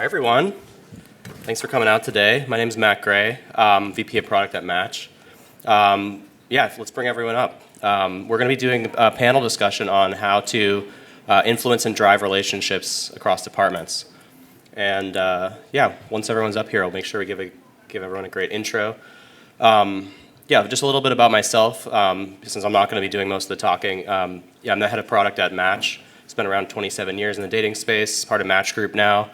Hi, everyone. Thanks for coming out today. My name is Matt Gray, VP of Product at Match. Let's bring everyone up. We're going to be doing a panel discussion on how to influence and drive relationships across departments. And once everyone's up here, I'll make sure we give everyone a great intro. Just a little bit about myself, since I'm not going to be doing most of the talking. I'm the head of product at Match. Spent around 27 years in the dating space, part of Match Group now.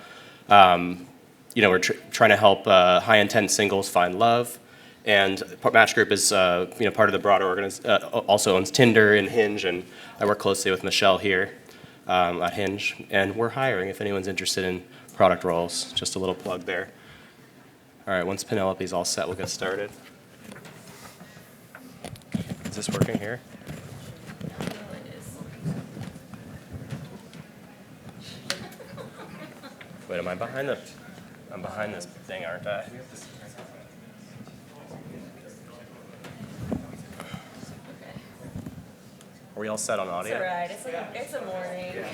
We're trying to help high-intent singles find love. And Match Group is part of the broader organization, also owns Tinder and Hinge, and I work closely with Michelle here at Hinge. And we're hiring if anyone's interested in product roles. Just a little plug there. All right, once Penelope's all set, we'll get started. Is this working here? Wait, am I behind I'm behind this thing, aren't I? Are we all set on audio? It's all right. It's a morning.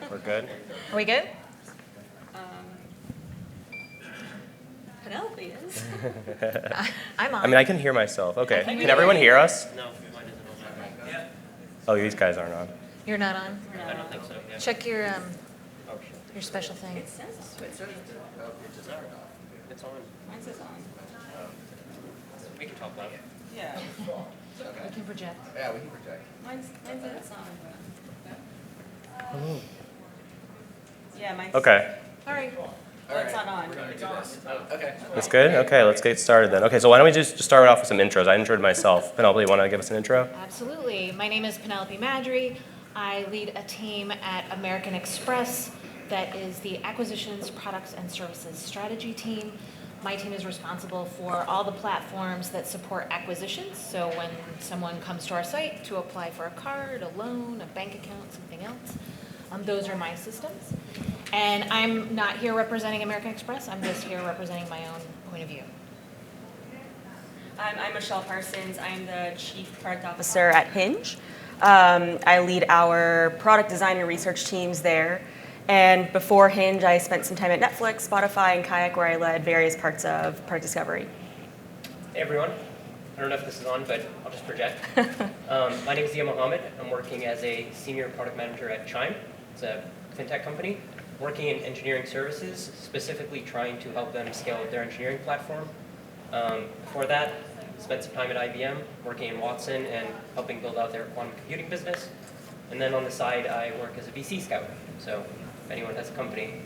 We're good? Are we good? Penelope is. I'm on. I mean, I can hear myself. Okay. Can everyone hear us? No, mine isn't on. Yeah. Oh, these guys aren't on. You're not on? I don't think so. Yeah. Check your special thing. It's on. Mine says on. We can talk loud. Yeah. Okay. You can project. Yeah, we can project. Mine says it's on. Hello. Yeah, mine's. Okay. All right. All It's not on. We're gonna do this. Okay. That's good? Okay, let's get started then. Okay, so why don't we just start off with some intros? I introed myself. Penelope, you want to give us an intro? Absolutely. My name is Penelope Madry. I lead a team at American Express that is the acquisitions, products, and services strategy team. My team is responsible for all the platforms that support acquisitions. So when someone comes to our site to apply for a card, a loan, a bank account, something else, those are my systems. And I'm not here representing American Express. I'm just here representing my own point of view. I'm Michelle Parsons. I'm the Chief Product Officer at Hinge. I lead our product design and research teams there. And before Hinge, I spent some time at Netflix, Spotify, and Kayak, where I led various parts of product discovery. Hey everyone. I don't know if this is on, but I'll just project. My name is Zia Mohammed. I'm working as a senior product manager at Chime. It's a fintech company working in engineering services, specifically trying to help them scale their engineering platform. Before that, spent some time at IBM working in Watson and helping build out their quantum computing business. And then on the side, I work as a VC scout. So if anyone has a company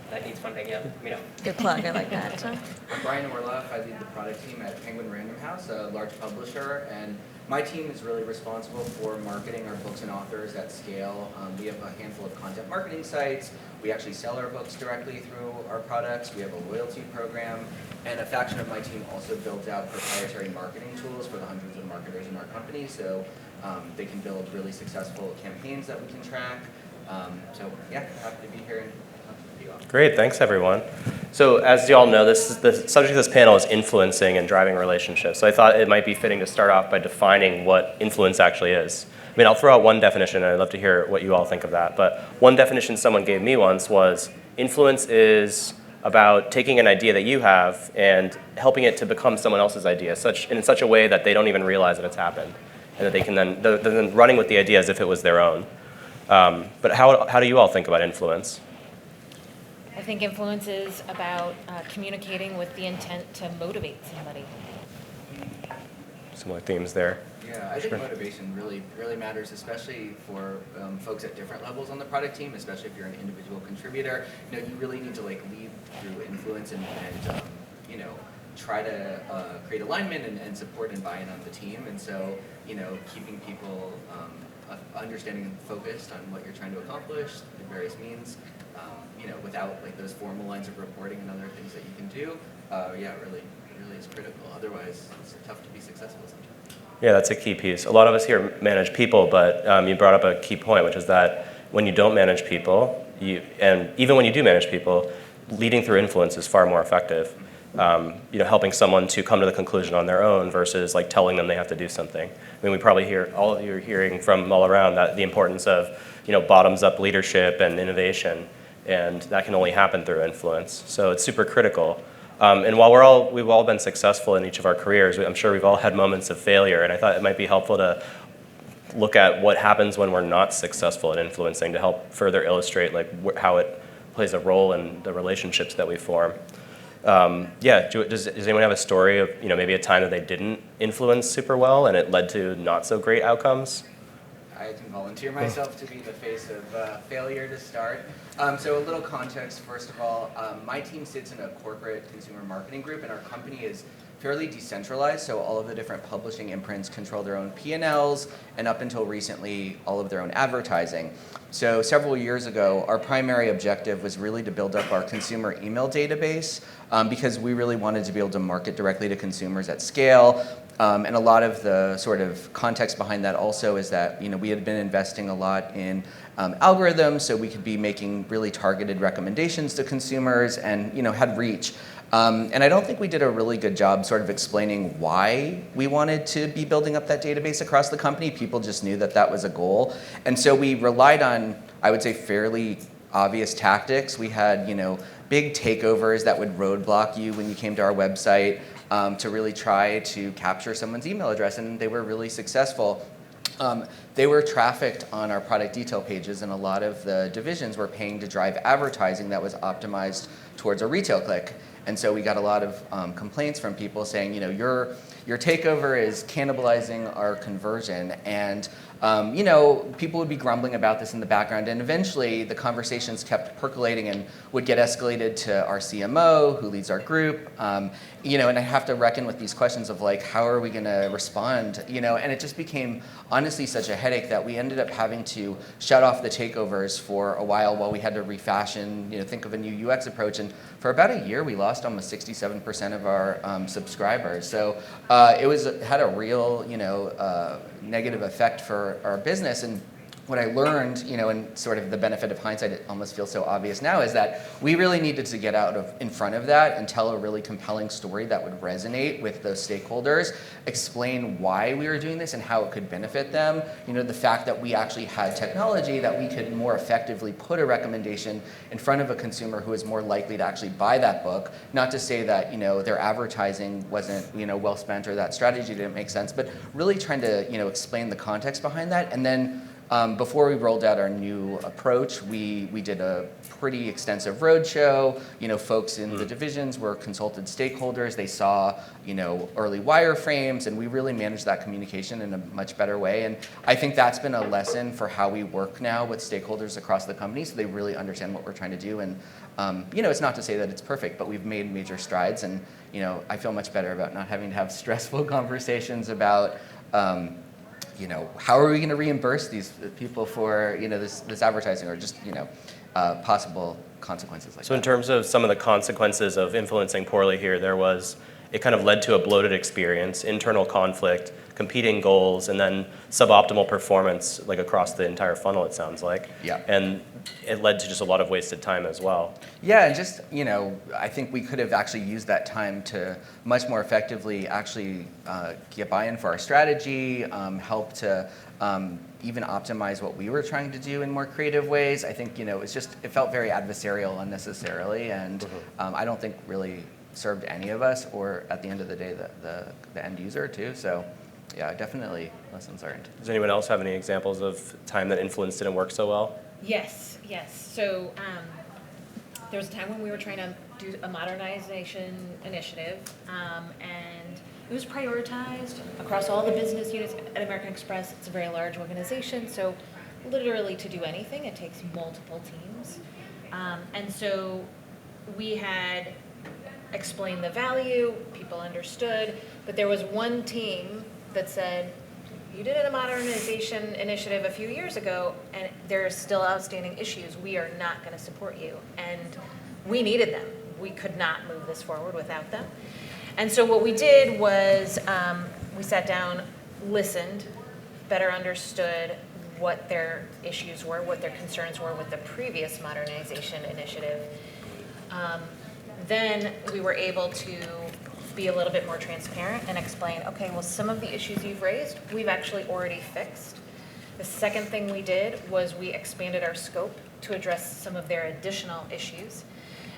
that needs funding, let me know. Good plug. I like that. I'm Brian Orloff. I lead the product team at Penguin Random House, a large publisher, and my team is really responsible for marketing our books and authors at scale. We have a handful of content marketing sites. We actually sell our books directly through our products. We have a loyalty program, and a faction of my team also builds out proprietary marketing tools for the hundreds of marketers in our company, so they can build really successful campaigns that we can track. Happy to be here and talk to you all. Great, thanks everyone. So as you all know, the subject of this panel is influencing and driving relationships. So I thought it might be fitting to start off by defining what influence actually is. I mean, I'll throw out one definition, and I'd love to hear what you all think of that. But one definition someone gave me once was influence is about taking an idea that you have and helping it to become someone else's idea, in such a way that they don't even realize that it's happened, and that they can they're then running with the idea as if it was their own. But how do you all think about influence? I think influence is about communicating with the intent to motivate somebody. Similar themes there. Yeah, I think motivation really matters, especially for folks at different levels on the product team, especially if you're an individual contributor. You really need to lead through influence and try to create alignment and support and buy-in on the team. And so, keeping people understanding and focused on what you're trying to accomplish through various means, without those formal lines of reporting and other things that you can do, really is critical. Otherwise, it's tough to be successful sometimes. Yeah, that's a key piece. A lot of us here manage people, but you brought up a key point, which is that when you don't manage people, and even when you do manage people, leading through influence is far more effective. Helping someone to come to the conclusion on their own versus telling them they have to do something. I mean, we probably hear, all of you are hearing from all around that the importance of bottoms-up leadership and innovation. and that can only happen through influence. So it's super critical. And while we've all been successful in each of our careers, I'm sure we've all had moments of failure, and I thought it might be helpful to look at what happens when we're not successful at influencing to help further illustrate like how it plays a role in the relationships that we form. Does anyone have a story of maybe a time that they didn't influence super well and it led to not so great outcomes? I can volunteer myself to be the face of failure to start. So a little context, first of all. My team sits in a corporate consumer marketing group, and our company is fairly decentralized, so all of the different publishing imprints control their own P&Ls, and up until recently, all of their own advertising. So several years ago, our primary objective was really to build up our consumer email database because we really wanted to be able to market directly to consumers at scale. And a lot of the sort of context behind that also is that we had been investing a lot in algorithms, so we could be making really targeted recommendations to consumers, and had reach. And I don't think we did a really good job sort of explaining why we wanted to be building up that database across the company. People just knew that that was a goal. And so we relied on, I would say, fairly obvious tactics. We had, big takeovers that would roadblock you when you came to our website to really try to capture someone's email address, and they were really successful. They were trafficked on our product detail pages, and a lot of the divisions were paying to drive advertising that was optimized towards a retail click. And so we got a lot of complaints from people saying, your takeover is cannibalizing our conversion. And people would be grumbling about this in the background, and eventually the conversations kept percolating and would get escalated to our CMO, who leads our group. And I have to reckon with these questions of like, how are we going to respond? And it just became honestly such a headache that we ended up having to shut off the takeovers for a while we had to refashion, think of a new UX approach. And for about a year, we lost almost 67% of our subscribers. So it had a real, negative effect for our business. And what I learned, and sort of the benefit of hindsight, it almost feels so obvious now, is that we really needed to get in front of that and tell a really compelling story that would resonate with those stakeholders, explain why we were doing this and how it could benefit them. The fact that we actually had technology that we could more effectively put a recommendation in front of a consumer who is more likely to actually buy that book. Not to say that, their advertising wasn't, well spent or that strategy didn't make sense, but really trying to, explain the context behind that. And then before we rolled out our new approach, we did a pretty extensive roadshow. Folks in the divisions were consulted stakeholders. They saw, early wireframes, and we really managed that communication in a much better way. And I think that's been a lesson for how we work now with stakeholders across the company, so they really understand what we're trying to do. And it's not to say that it's perfect, but we've made major strides. And I feel much better about not having to have stressful conversations about how are we going to reimburse these people for, this advertising, or just, possible consequences like that. So in terms of some of the consequences of influencing poorly here, it kind of led to a bloated experience, internal conflict, competing goals, and then suboptimal performance, like across the entire funnel, it sounds like. Yeah. And it led to just a lot of wasted time as well. Yeah, and just, I think we could have actually used that time to much more effectively actually get buy-in for our strategy, help to even optimize what we were trying to do in more creative ways. I think, it felt very adversarial unnecessarily, and I don't think really served any of us, or at the end of the day, the end user too. So yeah, definitely lessons learned. Does anyone else have any examples of time that influence didn't work so well? Yes. So there was a time when we were trying to do a modernization initiative, and it was prioritized across all the business units at American Express. It's a very large organization, so literally to do anything, it takes multiple teams. And so we had explained the value, people understood, but there was one team that said, you did a modernization initiative a few years ago, and there are still outstanding issues. We are not going to support you. And we needed them. We could not move this forward without them. And so what we did was we sat down, listened, better understood what their issues were, what their concerns were with the previous modernization initiative. Then we were able to be a little bit more transparent and explain, okay, well, some of the issues you've raised, we've actually already fixed. The second thing we did was we expanded our scope to address some of their additional issues.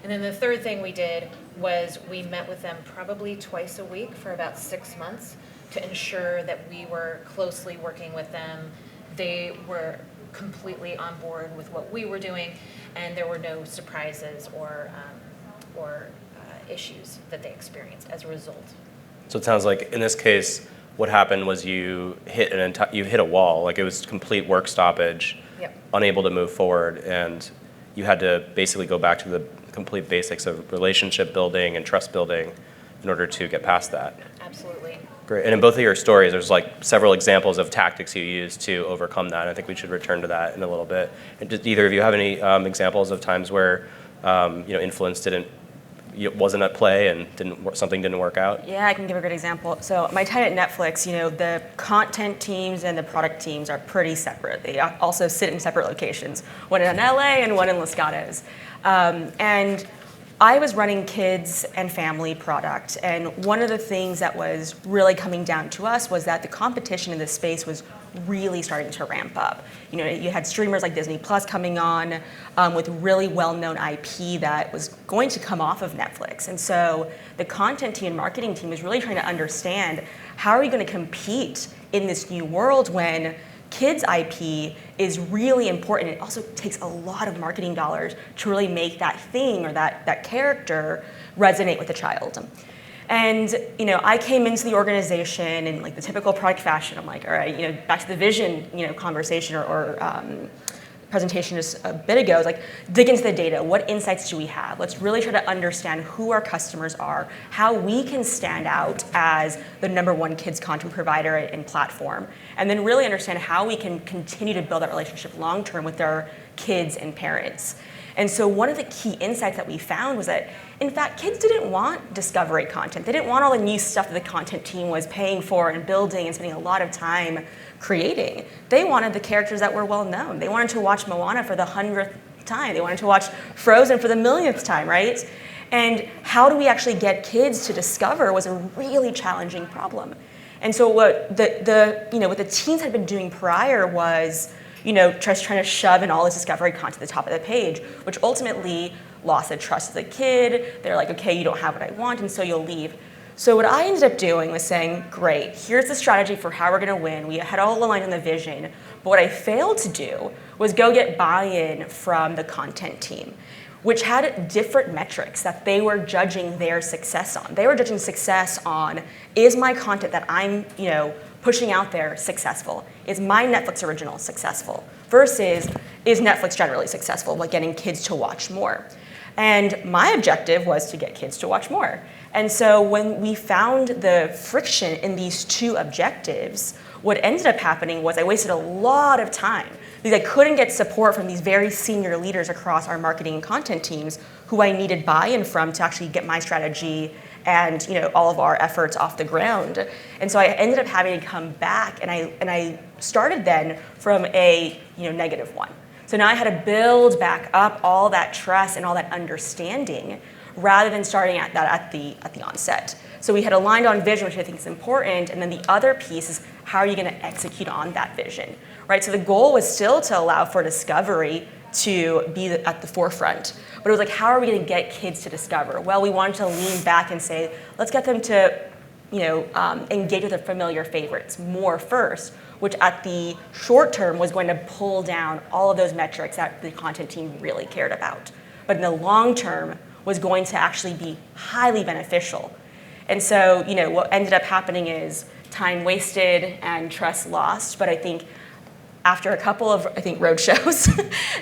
And then the third thing we did was we met with them probably twice a week for about 6 months to ensure that we were closely working with them. They were completely on board with what we were doing, and there were no surprises or issues that they experienced as a result. So it sounds like in this case, what happened was you hit a wall, like it was complete work stoppage, Yep. unable to move forward, and you had to basically go back to the complete basics of relationship building and trust building in order to get past that. Absolutely. Great. And in both of your stories, there's like several examples of tactics you used to overcome that. I think we should return to that in a little bit. And did either of you have any examples of times where influence wasn't at play and something didn't work out? Yeah, I can give a good example. So my time at Netflix, the content teams and the product teams are pretty separate. They also sit in separate locations, one in LA and one in Los Gatos. And I was running kids and family product, and one of the things that was really coming down to us was that the competition in this space was really starting to ramp up. You had streamers like Disney Plus coming on with really well-known IP that was going to come off of Netflix. And so the content team and marketing team is really trying to understand, how are we going to compete in this new world when kids IP is really important? It also takes a lot of marketing dollars to really make that thing or that character resonate with a child. And I came into the organization in like the typical product fashion. I'm like, all right, back to the vision, conversation or presentation just a bit ago. Is like, dig into the data. What insights do we have? Let's really try to understand who our customers are, how we can stand out as the #1 kids content provider and platform, and then really understand how we can continue to build that relationship long term with our kids and parents. And so one of the key insights that we found was that, in fact, kids didn't want discovery content. They didn't want all the new stuff that the content team was paying for and building and spending a lot of time creating. They wanted the characters that were well known. They wanted to watch Moana for the 100th time. They wanted to watch Frozen for the millionth time, right? And how do we actually get kids to discover was a really challenging problem. And so what what the teams had been doing prior was just trying to shove in all this discovery content at the top of the page, which ultimately lost the trust of the kid. They're like, okay, you don't have what I want, and so you'll leave. So what I ended up doing was saying, great, here's the strategy for how we're gonna win. We had all aligned on the vision, but what I failed to do was go get buy-in from the content team, which had different metrics that they were judging their success on. They were judging success on, is my content that I'm pushing out there successful? Is my Netflix original successful? Versus, is Netflix generally successful, like getting kids to watch more? And my objective was to get kids to watch more. And so when we found the friction in these two objectives, what ended up happening was I wasted a lot of time because I couldn't get support from these very senior leaders across our marketing and content teams who I needed buy-in from to actually get my strategy and all of our efforts off the ground. And so I ended up having to come back, and I started then from a -1. So now I had to build back up all that trust and all that understanding rather than starting at the onset. So we had aligned on vision, which I think is important, and then the other piece is how are you going to execute on that vision, right? So the goal was still to allow for discovery to be at the forefront, but it was like, how are we going to get kids to discover? Well, we wanted to lean back and say, let's get them to engage with their familiar favorites more first, which at the short term was going to pull down all of those metrics that the content team really cared about. But in the long term was going to actually be highly beneficial. And so, what ended up happening is time wasted and trust lost. But I think after a couple of, road shows,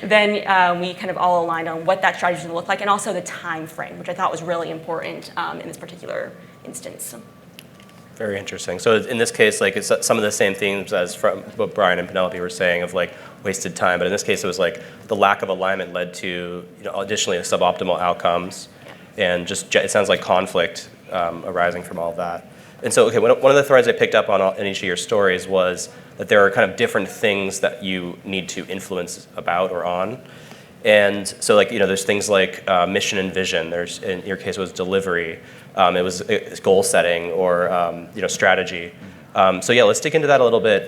then we kind of all aligned on what that strategy is going to look like and also the time frame, which I thought was really important in this particular instance. Very interesting. So in this case, like it's some of the same themes as from what Brian and Penelope were saying of like wasted time, but in this case it was like the lack of alignment led to additionally suboptimal outcomes, and just it sounds like conflict arising from all of that. And so one of the threads I picked up on in each of your stories was that there are kind of different things that you need to influence about or on. And so there's things like mission and vision. There's, in your case, it was delivery. It was goal setting or strategy. So yeah, let's dig into that a little bit.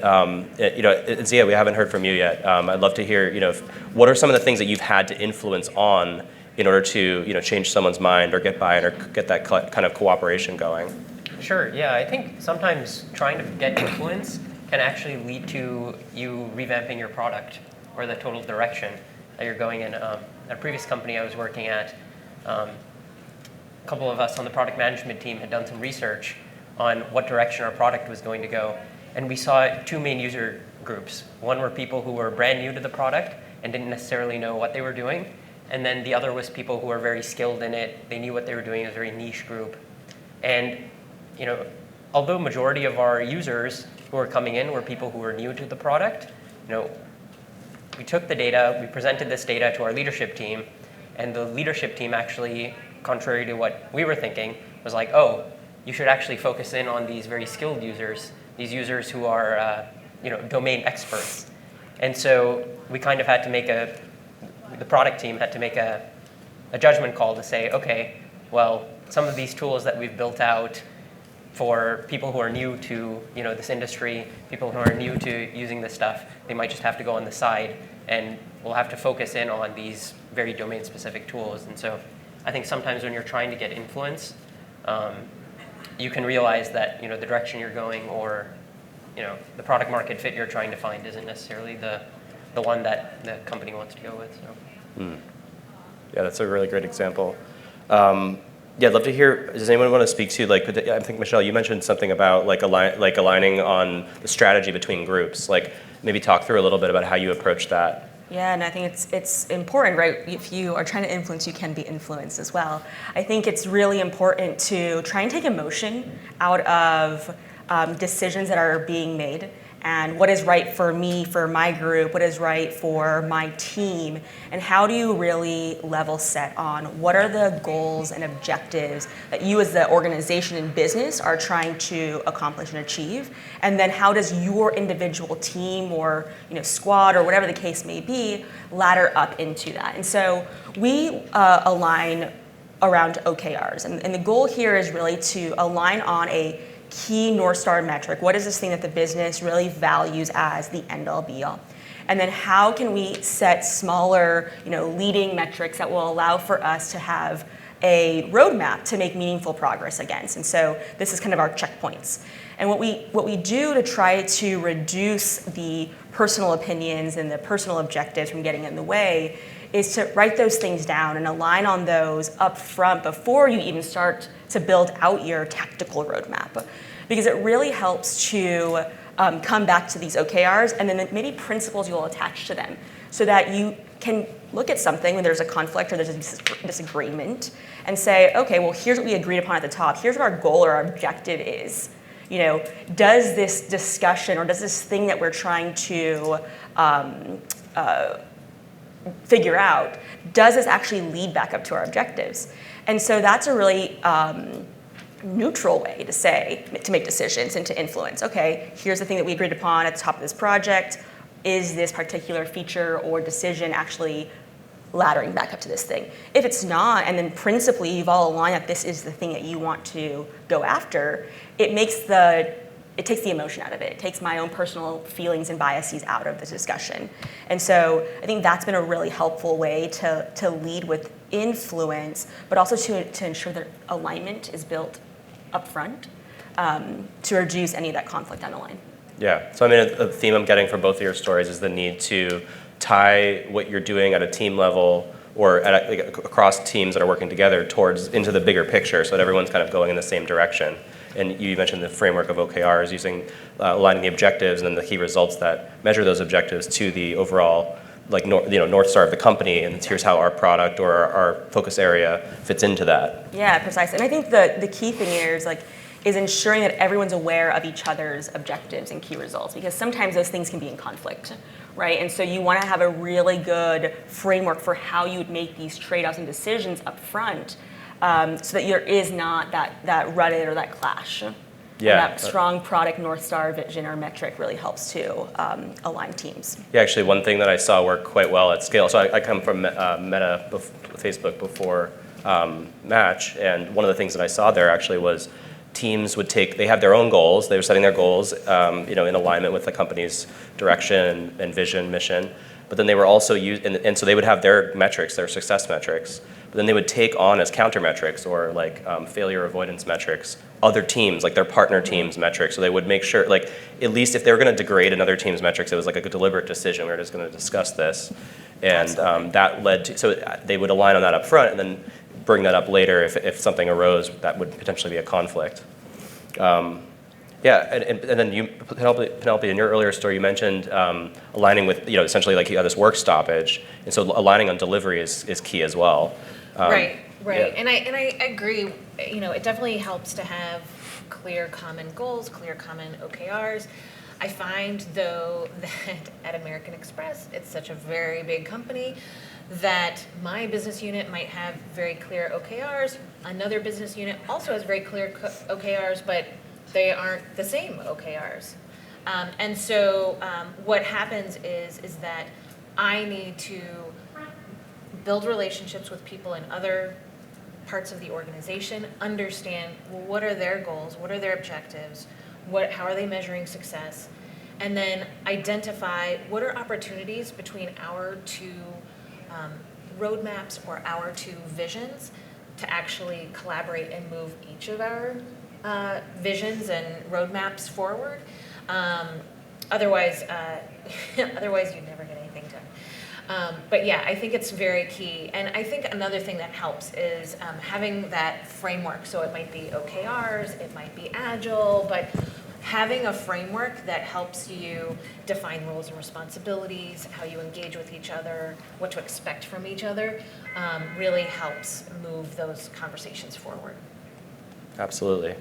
Zia, we haven't heard from you yet. I'd love to hear, what are some of the things that you've had to influence on in order to, change someone's mind or get buy-in or get that kind of cooperation going? Sure, yeah, I think sometimes trying to get influence can actually lead to you revamping your product or the total direction that you're going in. At a previous company I was working at, a couple of us on the product management team had done some research on what direction our product was going to go. And we saw two main user groups. One were people who were brand new to the product and didn't necessarily know what they were doing. And then the other was people who were very skilled in it. They knew what they were doing. It was a very niche group. And although majority of our users who were coming in were people who were new to the product, we took the data, we presented this data to our leadership team, and the leadership team actually, contrary to what we were thinking, was like, oh, you should actually focus in on these very skilled users, these users who are domain experts. And so we kind of had to make the product team had to make a judgment call to say, okay, well, some of these tools that we've built out for people who are new to this industry, people who are new to using this stuff, they might just have to go on the side, and we'll have to focus in on these very domain-specific tools. And so I think sometimes when you're trying to get influence, you can realize that the direction you're going or the product market fit you're trying to find isn't necessarily the one that the company wants to go with. So. Yeah, that's a really great example. Yeah, I'd love to hear, does anyone want to speak to, I think, Michelle, you mentioned something about aligning on the strategy between groups. Maybe talk through a little bit about how you approach that. Yeah, and I think it's important, right? If you are trying to influence, you can be influenced as well. I think it's really important to try and take emotion out of decisions that are being made, and what is right for me, for my group, what is right for my team, and how do you really level set on what are the goals and objectives that you as the organization and business are trying to accomplish and achieve, and then how does your individual team or squad or whatever the case may be ladder up into that. And so we align around OKRs, and the goal here is really to align on a key North Star metric. What is this thing that the business really values as the end all be all? And then how can we set smaller, leading metrics that will allow for us to have a roadmap to make meaningful progress against? And so this is kind of our checkpoints. And what we do to try to reduce the personal opinions and the personal objectives from getting in the way is to write those things down and align on those up front before you even start to build out your tactical roadmap. Because it really helps to come back to these OKRs and then maybe principles you'll attach to them so that you can look at something when there's a conflict or there's a disagreement and say, okay, well, here's what we agreed upon at the top. Here's what our goal or our objective is. Does this discussion or does this thing that we're trying to figure out, does this actually lead back up to our objectives? And so that's a really neutral way to make decisions and to influence. Okay, here's the thing that we agreed upon at the top of this project. Is this particular feature or decision actually laddering back up to this thing? If it's not, and then principally you've all aligned that this is the thing that you want to go after, it takes the emotion out of it. It takes my own personal feelings and biases out of the discussion. And so I think that's been a really helpful way to lead with influence, but also to ensure that alignment is built up front to reduce any of that conflict down the line. Yeah, so a theme I'm getting from both of your stories is the need to tie what you're doing at a team level or across teams that are working together into the bigger picture so that everyone's kind of going in the same direction. And you mentioned the framework of OKRs using aligning the objectives and then the key results that measure those objectives to the overall North Star of the company, and here's how our product or our focus area fits into that. Yeah, precisely. And I think the key thing here is ensuring that everyone's aware of each other's objectives and key results, because sometimes those things can be in conflict, right? And so you want to have a really good framework for how you would make these trade-offs and decisions up front so that there is not that rut-it or that clash. Yeah. And that strong product North Star vision or metric really helps to align teams. Yeah, actually, one thing that I saw work quite well at scale. So I come from Facebook before Match, and one of the things that I saw there actually was teams would they have their own goals. They were setting their goals, in alignment with the company's direction and vision, mission. But then they were also and so they would have their metrics, their success metrics. But then they would take on as counter metrics or like failure avoidance metrics, other teams, like their partner teams' metrics. So they would make sure, like, at least if they were going to degrade another team's metrics, it was like a deliberate decision. We were just going to discuss this. And that led to, so they would align on that up front and then bring that up later if something arose that would potentially be a conflict. And then you, Penelope, in your earlier story, you mentioned aligning with, essentially like you have this work stoppage, and so aligning on delivery is key as well. Right. Yeah. And I agree, it definitely helps to have clear common goals, clear common OKRs. I find, though, that at American Express, it's such a very big company that my business unit might have very clear OKRs. Another business unit also has very clear OKRs, but they aren't the same OKRs. And so what happens is that I need to build relationships with people in other parts of the organization, understand, well, what are their goals, what are their objectives, how are they measuring success, and then identify what are opportunities between our two roadmaps or our two visions to actually collaborate and move each of our visions and roadmaps forward. Otherwise you'd never get anything done. But yeah, I think it's very key. And I think another thing that helps is having that framework. So it might be OKRs, it might be Agile, but having a framework that helps you define roles and responsibilities, how you engage with each other, what to expect from each other, really helps move those conversations forward. Absolutely.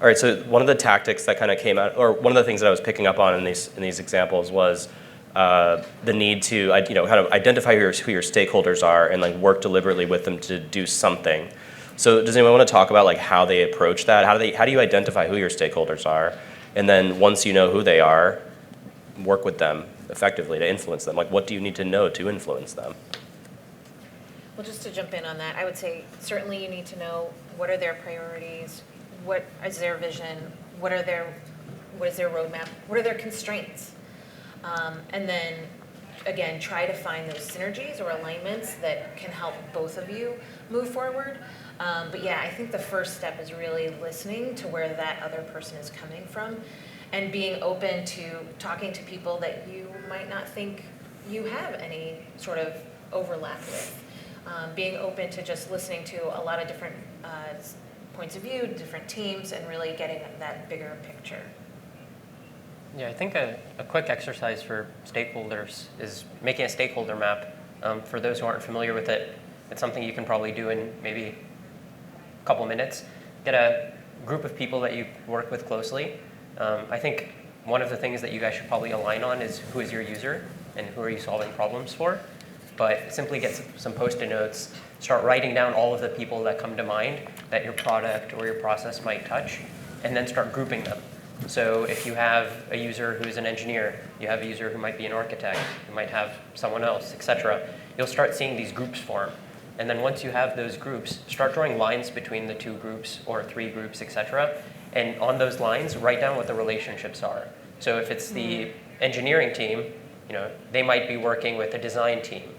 All right, so one of the tactics that kind of came out, or one of the things that I was picking up on in these examples was the need to kind of identify who your stakeholders are and like work deliberately with them to do something. So does anyone want to talk about like how they approach that? How do you identify who your stakeholders are? And then once you know who they are, work with them effectively to influence them. Like what do you need to know to influence them? Well, just to jump in on that, I would say certainly you need to know what are their priorities, what is their vision, what is their roadmap, what are their constraints, and then again try to find those synergies or alignments that can help both of you move forward. But yeah, I think the first step is really listening to where that other person is coming from and being open to talking to people that you might not think you have any sort of overlap with. Being open to just listening to a lot of different points of view, different teams, and really getting that bigger picture. Yeah, I think a quick exercise for stakeholders is making a stakeholder map. For those who aren't familiar with it, it's something you can probably do in maybe a couple minutes. Get a group of people that you work with closely. I think one of the things that you guys should probably align on is who is your user and who are you solving problems for. But simply get some Post-it notes, start writing down all of the people that come to mind that your product or your process might touch, and then start grouping them. So if you have a user who's an engineer, you have a user who might be an architect, you might have someone else, etc., you'll start seeing these groups form. And then once you have those groups, start drawing lines between the 2 groups or 3 groups, etc. And on those lines, write down what the relationships are. So if it's the engineering team, they might be working with a design team.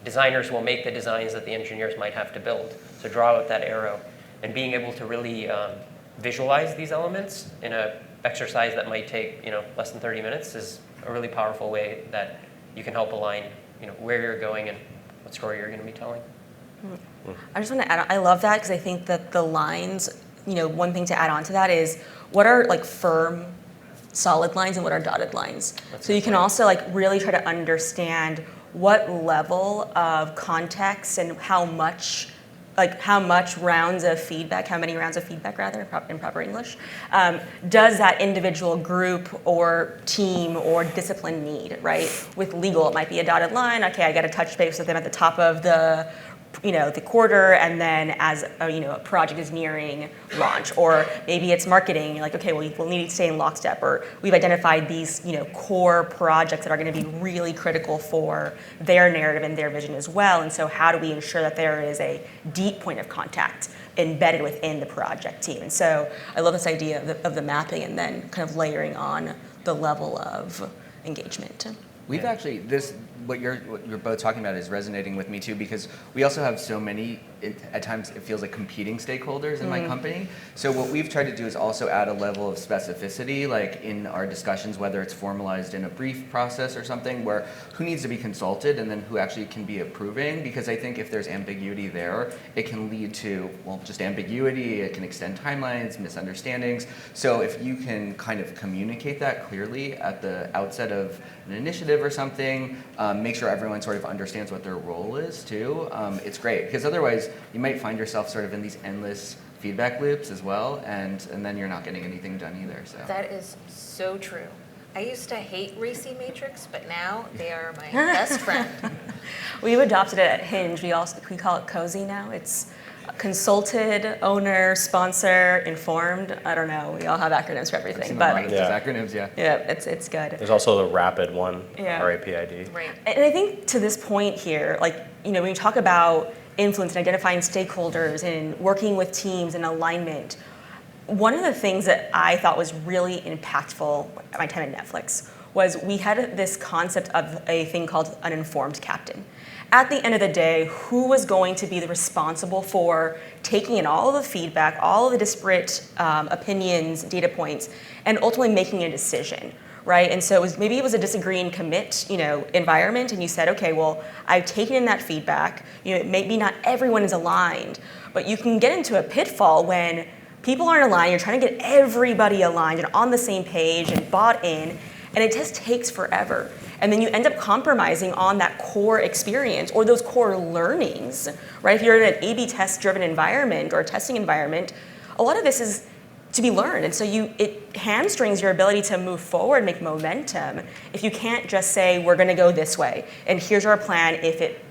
Designers will make the designs that the engineers might have to build. So draw out that arrow. And being able to really visualize these elements in an exercise that might take less than 30 minutes is a really powerful way that you can help align where you're going and what story you're going to be telling. I just want to add on, I love that because I think that the lines, one thing to add on to that is what are like firm, solid lines and what are dotted lines. So you can also like really try to understand what level of context and how many rounds of feedback rather, in proper English, does that individual group or team or discipline need, right? With legal, it might be a dotted line. Okay, I got to touch base with them at the top of the quarter, and then as a project is nearing launch, or maybe it's marketing. You're like, okay, well, we'll need to stay in lockstep, or we've identified these core projects that are going to be really critical for their narrative and their vision as well. And so, how do we ensure that there is a deep point of contact embedded within the project team. And so I love this idea of the mapping and then kind of layering on the level of engagement. We've actually, what you're both talking about is resonating with me too, because we also have so many, at times it feels like competing stakeholders in my company. So what we've tried to do is also add a level of specificity, like in our discussions, whether it's formalized in a brief process or something, where who needs to be consulted and then who actually can be approving, because I think if there's ambiguity there, it can lead to, well, just ambiguity, it can extend timelines, misunderstandings. So if you can kind of communicate that clearly at the outset of an initiative or something, make sure everyone sort of understands what their role is too, it's great. Because otherwise, you might find yourself sort of in these endless feedback loops as well, and then you're not getting anything done either. So That is so true. I used to hate Racy Matrix, but now they are my best friend. We've adopted it at Hinge. We call it COZY now. It's consulted, owner, sponsor, informed. I don't know. We all have acronyms for I've everything, seen a lot but of those acronyms, yeah. yeah, it's good. There's also the rapid one, Yeah. RAPID. Right. And I think to this point here, like, you know, when you talk about influence and identifying stakeholders and working with teams and alignment, one of the things that I thought was really impactful at my time at Netflix was we had this concept of a thing called an informed captain. At the end of the day, who was going to be the responsible for taking in all of the feedback, all of the disparate opinions, data points, and ultimately making a decision, right? And so maybe it was a disagree and commit, environment, and you said, okay, well, I've taken in that feedback. Maybe not everyone is aligned, but you can get into a pitfall when people aren't aligned. You're trying to get everybody aligned and on the same page and bought in, and it just takes forever. And then you end up compromising on that core experience or those core learnings, right? If you're in an A/B test-driven environment or a testing environment, a lot of this is to be learned. And so it hamstrings your ability to move forward, make momentum, if you can't just say, we're gonna go this way, and here's our plan if it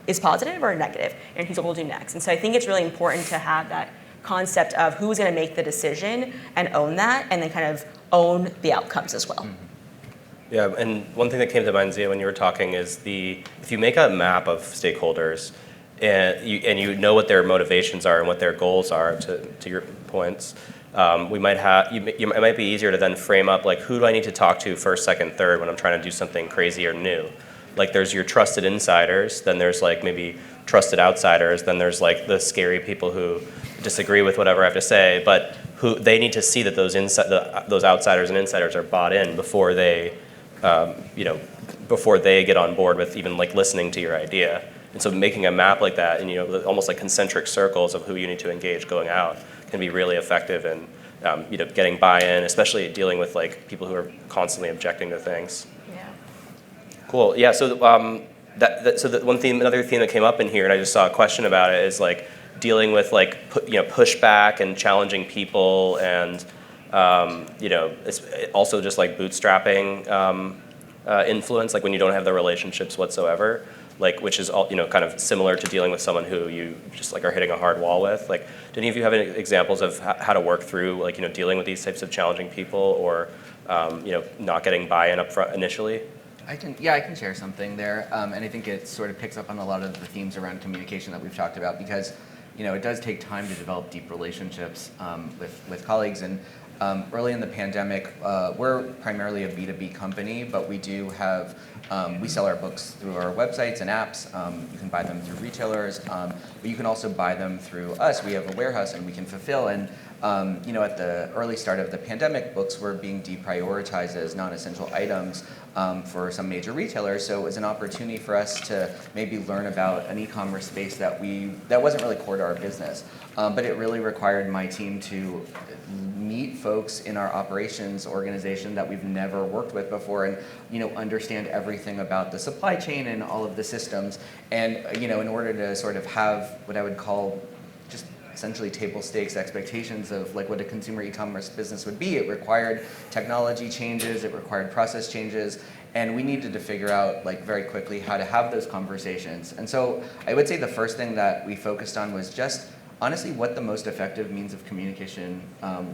is positive or negative, and here's what we'll do next. And so I think it's really important to have that concept of who's gonna make the decision and own that, and then kind of own the outcomes as well. Yeah, and one thing that came to mind, Zia, when you were talking is if you make a map of stakeholders and you know what their motivations are and what their goals are, to your points, it might be easier to then frame up like, who do I need to talk to first, second, third when I'm trying to do something crazy or new. Like there's your trusted insiders, then there's like maybe trusted outsiders, then there's like the scary people who disagree with whatever I have to say, but who they need to see that those outsiders and insiders are bought in before they before they get on board with even like listening to your idea. And so making a map like that and almost like concentric circles of who you need to engage going out can be really effective in getting buy-in, especially dealing with like people who are constantly objecting to things. Yeah. Cool. Yeah. So another theme that came up in here, and I just saw a question about it, is like dealing with like pushback and challenging people, and it's also just like bootstrapping influence, like when you don't have the relationships whatsoever, like which is all kind of similar to dealing with someone who you just like are hitting a hard wall with. Like, do any of you have any examples of how to work through like dealing with these types of challenging people, or not getting buy-in up front initially? I can share something there, and I think it sort of picks up on a lot of the themes around communication that we've talked about, because it does take time to develop deep relationships with colleagues. And early in the pandemic, we're primarily a B2B company, but we do have we sell our books through our websites and apps. You can buy them through retailers, but you can also buy them through us. We have a warehouse and we can fulfill. And at the early start of the pandemic, books were being deprioritized as non-essential items for some major retailers. So it was an opportunity for us to maybe learn about an e-commerce space that wasn't really core to our business. But it really required my team to meet folks in our operations organization that we've never worked with before, and understand everything about the supply chain and all of the systems. And in order to sort of have what I would call just essentially table stakes expectations of like what a consumer e-commerce business would be, it required technology changes, it required process changes, and we needed to figure out like very quickly how to have those conversations. And so I would say the first thing that we focused on was just honestly what the most effective means of communication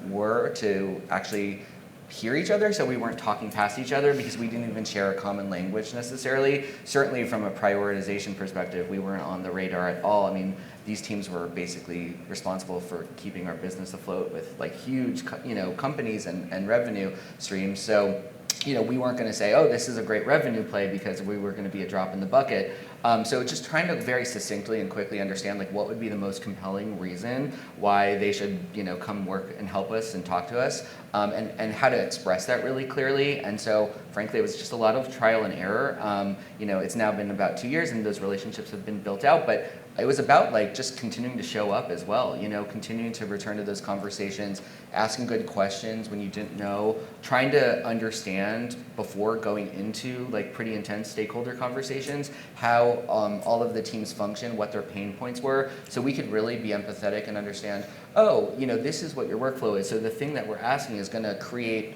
were to actually hear each other, so we weren't talking past each other because we didn't even share a common language necessarily. Certainly from a prioritization perspective, we weren't on the radar at all. I mean, these teams were basically responsible for keeping our business afloat with like huge, companies and revenue streams. So, we weren't going to say, oh, this is a great revenue play because we were going to be a drop in the bucket. So just trying to very succinctly and quickly understand like what would be the most compelling reason why they should, come work and help us and talk to us, and how to express that really clearly. And so, frankly, it was just a lot of trial and error. It's now been about 2 years, and those relationships have been built out. But it was about like just continuing to show up as well. Continuing to return to those conversations, asking good questions when you didn't know, trying to understand before going into like pretty intense stakeholder conversations how all of the teams function, what their pain points were, so we could really be empathetic and understand, this is what your workflow is. So the thing that we're asking is going to create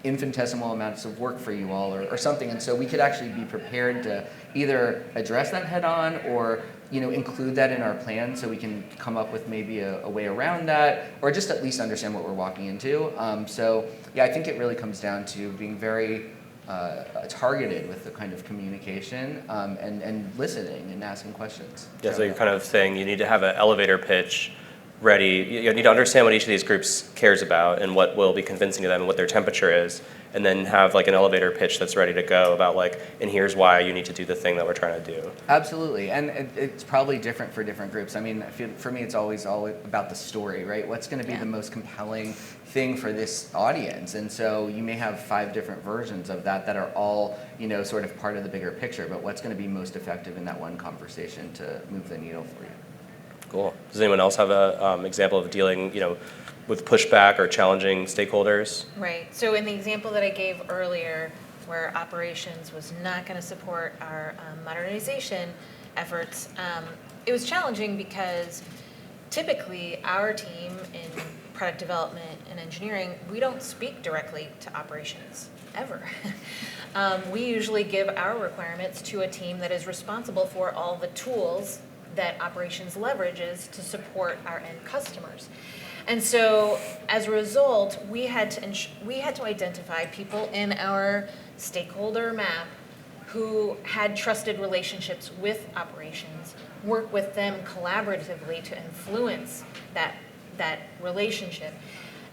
infinitesimal amounts of work for you all or something. And so we could actually be prepared to either address that head on or include that in our plan so we can come up with maybe a way around that, or just at least understand what we're walking into. I think it really comes down to being very targeted with the kind of communication and listening and asking questions. Yeah, so you're kind of saying you need to have an elevator pitch ready. You need to understand what each of these groups cares about and what will be convincing to them and what their temperature is, and then have like an elevator pitch that's ready to go about like, and here's why you need to do the thing that we're trying to do. Absolutely, and it's probably different for different groups. I mean, for me, it's always all about the story, right? What's going to be the most compelling thing for this audience? And so you may have 5 different versions of that are all, sort of part of the bigger picture, but what's going to be most effective in that one conversation to move the needle for you? Cool. Does anyone else have a example of dealing, with pushback or challenging stakeholders? Right. So in the example that I gave earlier, where operations was not going to support our modernization efforts, it was challenging because typically our team in product development and engineering, we don't speak directly to operations, ever. We usually give our requirements to a team that is responsible for all the tools that operations leverages to support our end customers. And so as a result, we had to identify people in our stakeholder map who had trusted relationships with operations, work with them collaboratively to influence that relationship.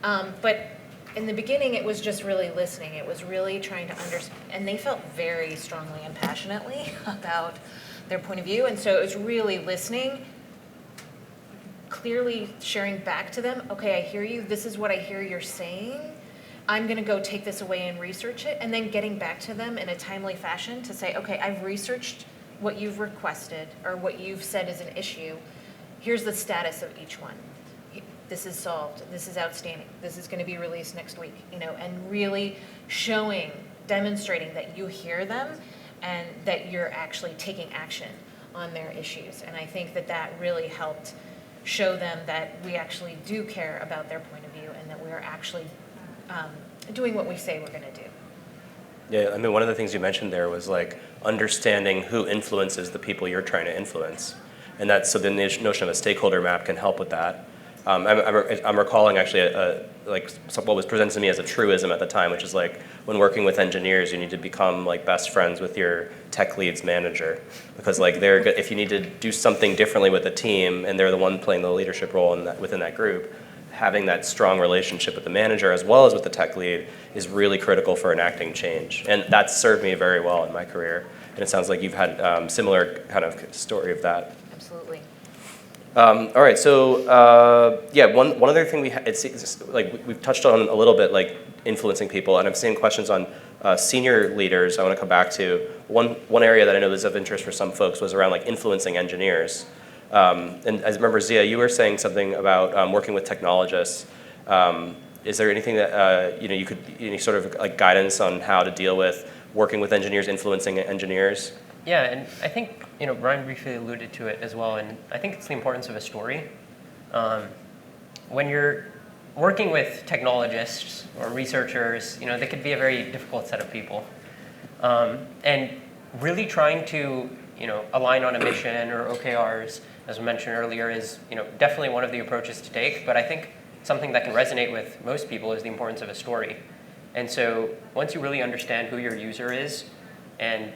But in the beginning, it was just really listening. It was really trying to understand, and they felt very strongly and passionately about their point of view. And so it was really listening, clearly sharing back to them, okay, I hear you, this is what I hear you're saying, I'm gonna go take this away and research it, and then getting back to them in a timely fashion to say, okay, I've researched what you've requested or what you've said is an issue, here's the status of each one. This is solved, this is outstanding, this is gonna be released next week, and really showing, demonstrating that you hear them and that you're actually taking action on their issues. And I think that really helped show them that we actually do care about their point of view and that we're actually doing what we say we're going to do. Yeah, I mean, one of the things you mentioned there was like understanding who influences the people you're trying to influence. And so the notion of a stakeholder map can help with that. I'm recalling actually what was presented to me as a truism at the time, which is like when working with engineers, you need to become like best friends with your tech lead's manager, because like if you need to do something differently with the team and they're the one playing the leadership role within that group, having that strong relationship with the manager as well as with the tech lead is really critical for enacting change, and that's served me very well in my career. And it sounds like you've had similar kind of story of that. Absolutely. All right, so one other thing it's just, like we've touched on a little bit, like influencing people, and I'm seeing questions on senior leaders. I want to come back to one area that I know is of interest for some folks was around like influencing engineers. And I remember Zia, you were saying something about working with technologists. Is there anything that you could any sort of like guidance on how to deal with working with engineers, influencing engineers? Yeah, and I think Ryan briefly alluded to it as well, and I think it's the importance of a story. When you're working with technologists or researchers, they could be a very difficult set of people, and really trying to align on a mission or OKRs, as mentioned earlier, is definitely one of the approaches to take. But I think something that can resonate with most people is the importance of a story. And so once you really understand who your user is and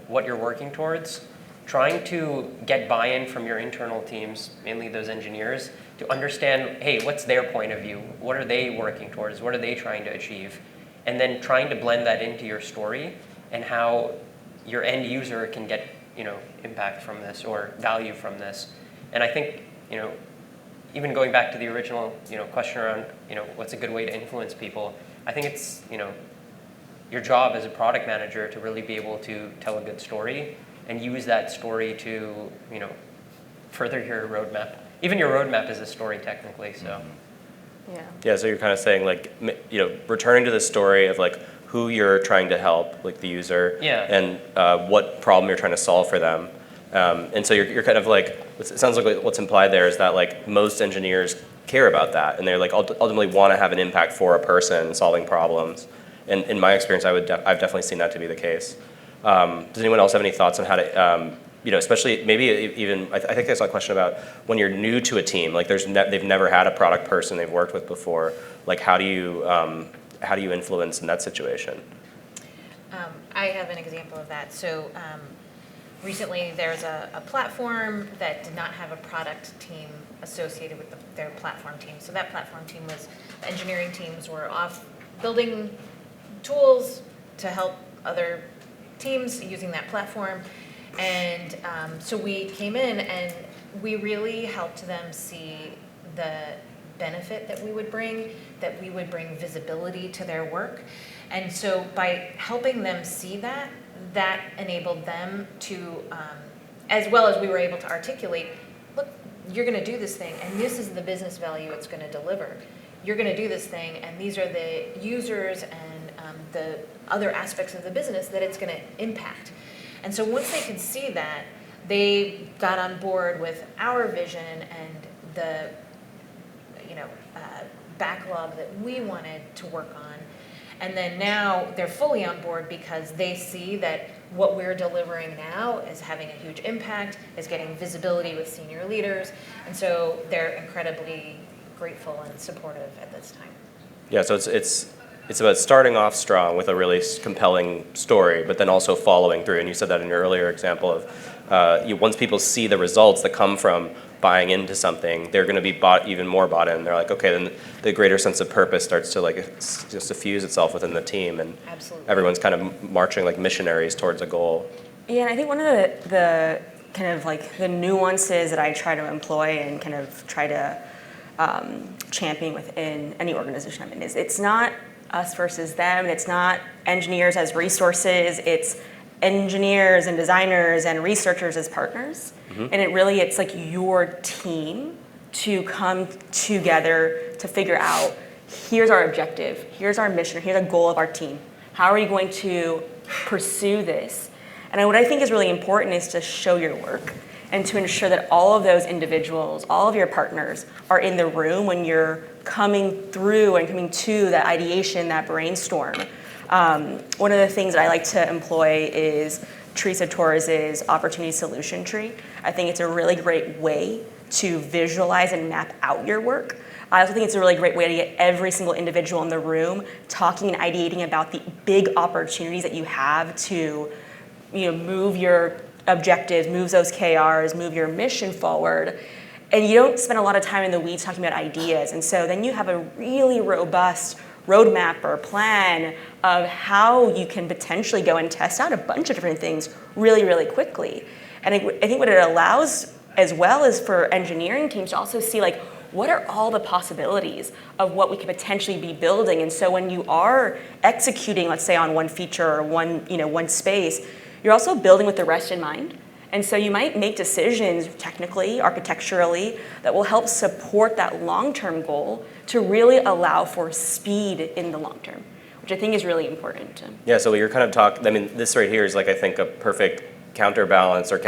what you're working towards, trying to get buy-in from your internal teams, mainly those engineers, to understand, hey, what's their point of view? What are they working towards? What are they trying to achieve? And then trying to blend that into your story and how your end user can get impact from this or value from this. And I think even going back to the original question around what's a good way to influence people, I think it's your job as a product manager to really be able to tell a good story and use that story to further your roadmap. Even your roadmap is a story technically. So Yeah, so you're kind of saying like returning to the story of like who you're trying to help, like the user, Yeah. and what problem you're trying to solve for them. And so you're kind of like, it sounds like what's implied there is that like most engineers care about that, and they're like ultimately want to have an impact for a person solving problems. And in my experience, I've definitely seen that to be the case. Does anyone else have any thoughts on how to, especially maybe even, I think there's a question about when you're new to a team, like they've never had a product person they've worked with before, like how do you influence in that situation? I have an example of that. So recently there's a platform that did not have a product team associated with their platform team. So that platform team the engineering teams were off building tools to help other teams using that platform. And so we came in and we really helped them see the benefit that we would bring visibility to their work. And so by helping them see that enabled them to, as well as we were able to articulate, look, you're gonna do this thing and this is the business value it's gonna deliver. You're gonna do this thing and these are the users and the other aspects of the business that it's gonna impact. And so once they could see that, they got on board with our vision and the backlog that we wanted to work on. And then now they're fully on board because they see that what we're delivering now is having a huge impact, is getting visibility with senior leaders. And so they're incredibly grateful and supportive at this time. Yeah, so it's about starting off strong with a really compelling story, but then also following through. And you said that in your earlier example of once people see the results that come from buying into something, they're going to be even more bought in. They're like, okay, then the greater sense of purpose starts to like just diffuse itself within the team, and Absolutely. everyone's kind of marching like missionaries towards a goal. Yeah, and I think one of the kind of like the nuances that I try to employ and kind of try to champion within any organization I'm in is it's not us versus them. It's not engineers as resources. It's engineers and designers and researchers as partners. Mm-hmm. And it's like your team to come together to figure out, here's our objective, here's our mission, here's a goal of our team. How are you going to pursue this? And what I think is really important is to show your work and to ensure that all of those individuals, all of your partners are in the room when you're coming through and coming to that ideation, that brainstorm. One of the things that I like to employ is Teresa Torres's opportunity solution tree. I think it's a really great way to visualize and map out your work. I also think it's a really great way to get every single individual in the room talking and ideating about the big opportunities that you have to move your objectives, move those KRs, move your mission forward. And you don't spend a lot of time in the weeds talking about ideas. And so then you have a really robust roadmap or plan of how you can potentially go and test out a bunch of different things really, really quickly. And I think what it allows as well is for engineering teams to also see like, what are all the possibilities of what we could potentially be building? And so when you are executing, let's say on one feature or one space, you're also building with the rest in mind. And so you might make decisions technically, architecturally, that will help support that long-term goal to really allow for speed in the long term, which I think is really important. Yeah, so you're kind of talking, I mean, this right here is like, I think, a perfect counterbalance or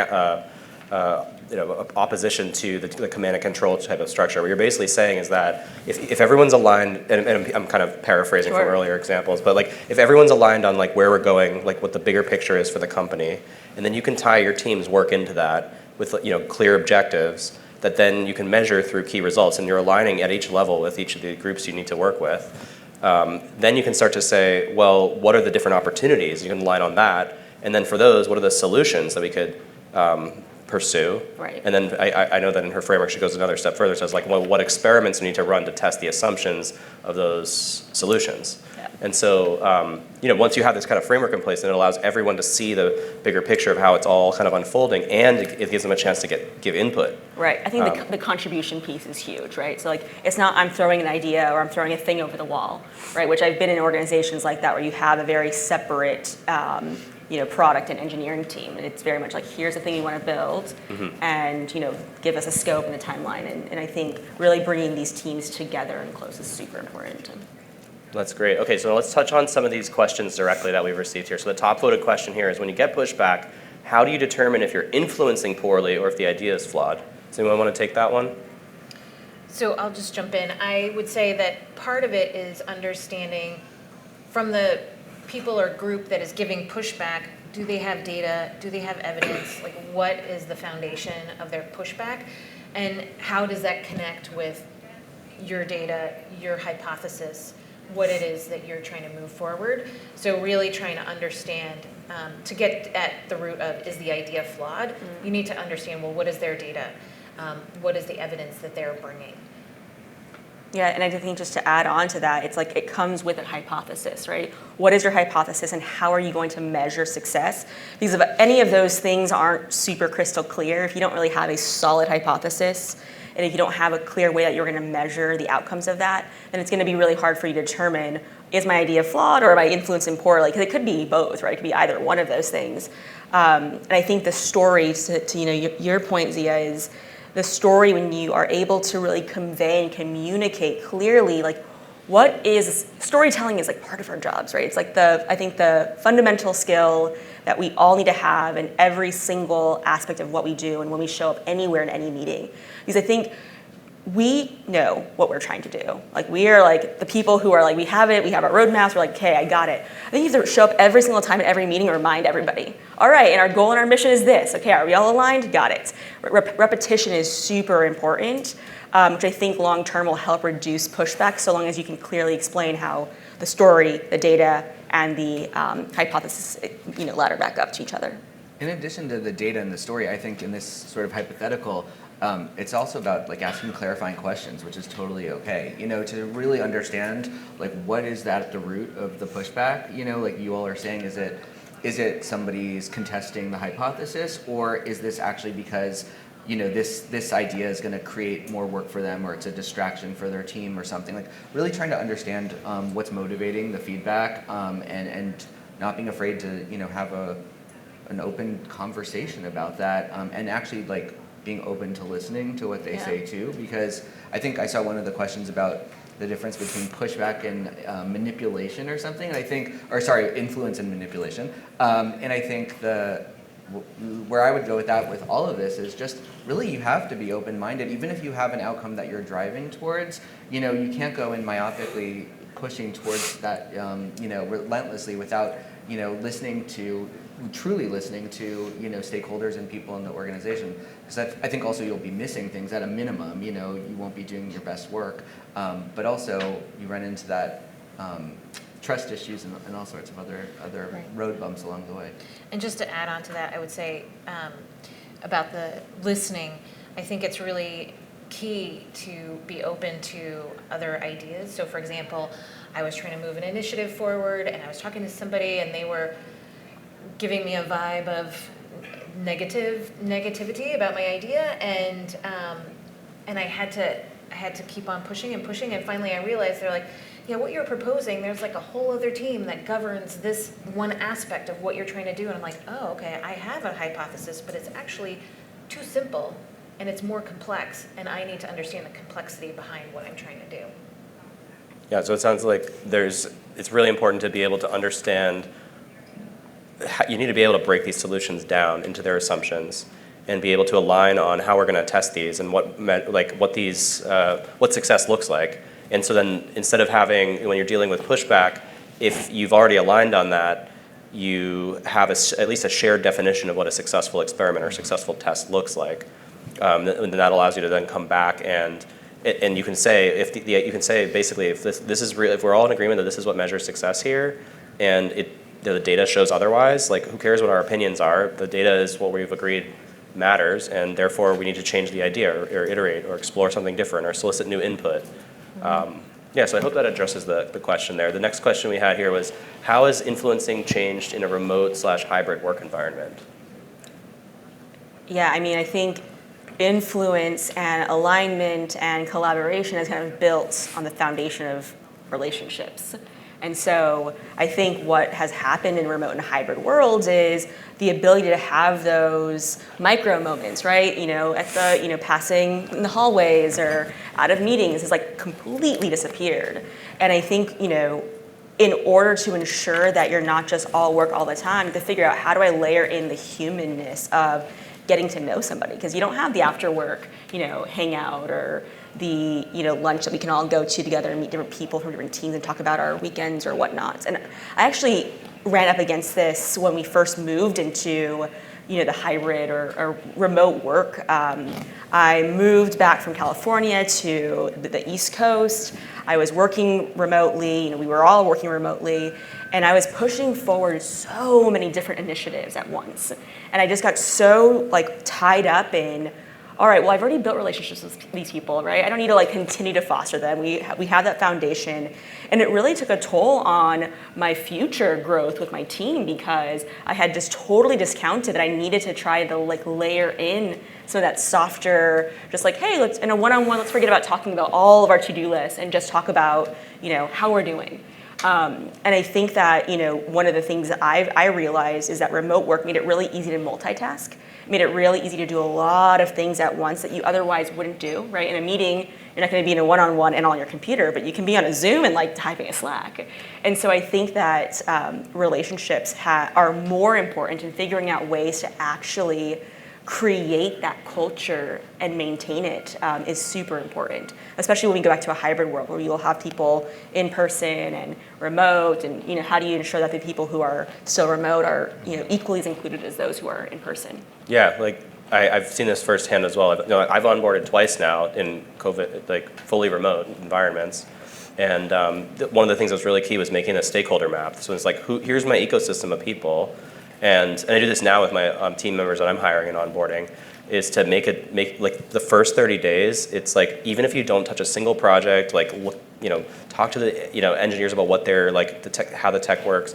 opposition to the command and control type of structure. What you're basically saying is that if everyone's aligned, and I'm kind of paraphrasing from earlier examples, but like if everyone's aligned on like where we're going, like what the bigger picture is for the company, and then you can tie your team's work into that with clear objectives that then you can measure through key results, and you're aligning at each level with each of the groups you need to work with, then you can start to say, well, what are the different opportunities? You can align on that. And then for those, what are the solutions that we could pursue? Right. And then I know that in her framework, she goes another step further, says like, well, what experiments we need to run to test the assumptions of those solutions? Yeah. And so, once you have this kind of framework in place, then it allows everyone to see the bigger picture of how it's all kind of unfolding, and it gives them a chance to give input. Right. I think the contribution piece is huge, right? So like, it's not I'm throwing an idea or I'm throwing a thing over the wall, right? Which I've been in organizations like that where you have a very separate, product and engineering team, and it's very much like, here's the thing you want to build, and give us a scope and a timeline. And I think really bringing these teams together and close is super important. That's great. Okay, so let's touch on some of these questions directly that we've received here. So the top voted question here is, when you get pushback, how do you determine if you're influencing poorly or if the idea is flawed? Does anyone want to take that one? So I'll just jump in. I would say that part of it is understanding from the people or group that is giving pushback, do they have data? Do they have evidence? Like, what is the foundation of their pushback? And how does that connect with your data, your hypothesis, what it is that you're trying to move forward? So really trying to understand, to get at the root of, is the idea flawed? You need to understand, well, what is their data? What is the evidence that they're bringing? Yeah, and I think just to add on to that, it's like it comes with a hypothesis, right? What is your hypothesis and how are you going to measure success? Because if any of those things aren't super crystal clear, if you don't really have a solid hypothesis, and if you don't have a clear way that you're going to measure the outcomes of that, then it's going to be really hard for you to determine, is my idea flawed or am I influencing poorly? Because it could be both, right? It could be either one of those things. And I think the story, to your point, Zia, is the story when you are able to really convey and communicate clearly, like, what is storytelling is like part of our jobs, right? It's like I think the fundamental skill that we all need to have in every single aspect of what we do and when we show up anywhere in any meeting. Because I think we know what we're trying to do. Like, we are like the people who are like, we have our roadmaps, we're like, okay, I got it. I think you have to show up every single time at every meeting and remind everybody. All right, and our goal and our mission is this. Okay, are we all aligned? Got it. Repetition is super important, which I think long term will help reduce pushback, so long as you can clearly explain how the story, the data, and the hypothesis, ladder back up to each other. In addition to the data and the story, I think in this sort of hypothetical, it's also about like asking clarifying questions, which is totally okay. To really understand like what is that at the root of the pushback. Like you all are saying, is it somebody's contesting the hypothesis, or is this actually because this idea is going to create more work for them, or it's a distraction for their team or something? Like really trying to understand what's motivating the feedback, and not being afraid to have an open conversation about that, and actually like being open to listening to what they say too, because I think I saw one of the questions about the difference between pushback and manipulation or something, and I think, influence and manipulation, and I think where I would go with that with all of this is just really you have to be open-minded, even if you have an outcome that you're driving towards. You can't go in myopically pushing towards that, relentlessly without truly listening to stakeholders and people in the organization, because I think also you'll be missing things at a minimum. You won't be doing your best work, but also you run into that trust issues and all sorts of other Right. road bumps along the way. And just to add on to that, I would say about the listening, I think it's really key to be open to other ideas. So for example, I was trying to move an initiative forward and I was talking to somebody and they were giving me a vibe of negativity about my idea, and I had to keep on pushing, and finally I realized they're like, yeah, what you're proposing, there's like a whole other team that governs this one aspect of what you're trying to do. And I'm like, oh, okay, I have a hypothesis, but it's actually too simple and it's more complex, and I need to understand the complexity behind what I'm trying to do. Yeah, so it sounds like it's really important to be able to understand. You need to be able to break these solutions down into their assumptions and be able to align on how we're going to test these and what success looks like. And so then instead of having, when you're dealing with pushback, if you've already aligned on that, you have at least a shared definition of what a successful experiment or successful test looks like. And that allows you to then come back and and you can say you can say basically if this is real, if we're all in agreement that this is what measures success here, and the data shows otherwise, like who cares what our opinions are? The data is what we've agreed matters, and therefore we need to change the idea or iterate or explore something different or solicit new input. Yeah, so I hope that addresses the question there. The next question we had here was, how has influencing changed in a remote/hybrid work environment? Yeah, I mean, I think influence and alignment and collaboration is kind of built on the foundation of relationships. And so I think what has happened in remote and hybrid worlds is the ability to have those micro moments, right? At the, passing in the hallways or out of meetings has like completely disappeared. And I think, in order to ensure that you're not just all work all the time, to figure out how do I layer in the humanness of getting to know somebody, because you don't have the after work, hangout or the lunch that we can all go to together and meet different people from different teams and talk about our weekends or whatnot. And I actually ran up against this when we first moved into the hybrid or remote work. I moved back from California to the East Coast. I was working remotely. We were all working remotely. And I was pushing forward so many different initiatives at once. And I just got so tied up in, all right, well, I've already built relationships with these people, right? I don't need to continue to foster them. We have that foundation. And it really took a toll on my future growth with my team because I had just totally discounted that I needed to try to layer in some of that softer, just hey, let's in a one-on-one, let's forget about talking about all of our to-do lists and just talk about, how we're doing. And I think that, one of the things that I realized is that remote work made it really easy to multitask. Made it really easy to do a lot of things at once that you otherwise wouldn't do, right? In a meeting, you're not going to be in a one-on-one and on your computer, but you can be on a Zoom and typing a Slack. And so I think that relationships are more important in figuring out ways to actually create that culture and maintain it is super important, especially when we go back to a hybrid world where you'll have people in person and remote, and how do you ensure that the people who are still remote are equally as included as those who are in person? Yeah, I've seen this firsthand as well. I've onboarded twice now in COVID, fully remote environments. And one of the things that was really key was making a stakeholder map. So it's here's my ecosystem of people. And I do this now with my team members that I'm hiring and onboarding, is to make the first 30 days, it's even if you don't touch a single project, talk to the engineers about what they're how the tech works,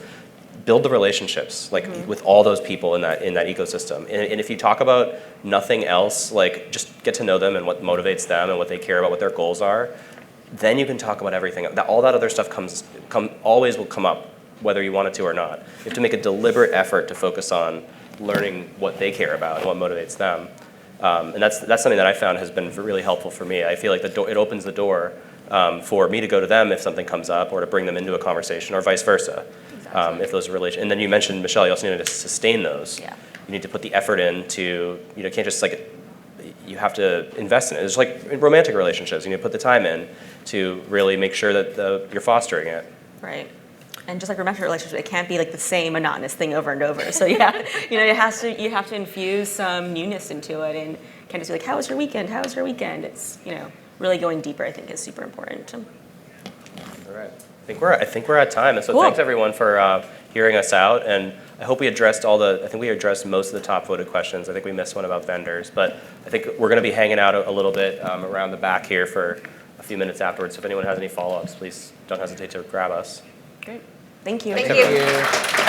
build the relationships with all those people in that ecosystem. And if you talk about nothing else, just get to know them and what motivates them and what they care about, what their goals are, then you can talk about everything. All that other stuff always will come up, whether you want it to or not. You have to make a deliberate effort to focus on learning what they care about and what motivates them. And that's something that I found has been really helpful for me. I feel like it opens the door for me to go to them if something comes up, or to bring them into a conversation, or vice versa. Exactly. If those relations, and then you mentioned, Michelle, you also need to sustain those. Yeah. You need to put the effort in to, you can't just you have to invest in it. It's in romantic relationships. You need to put the time in to really make sure that you're fostering it. Right. And just romantic relationships, it can't be the same monotonous thing over and over. So yeah, you have to infuse some newness into it, and can't just be how was your weekend? How was your weekend? It's really going deeper, I think, is super important. All right. I think we're at time, and so Cool. Thanks everyone for hearing us out, and I hope we addressed most of the top voted questions. I think we missed one about vendors, but I think we're going to be hanging out a little bit around the back here for a few minutes afterwards. So if anyone has any follow-ups, please don't hesitate to grab us. Great. Thank you. Thank you.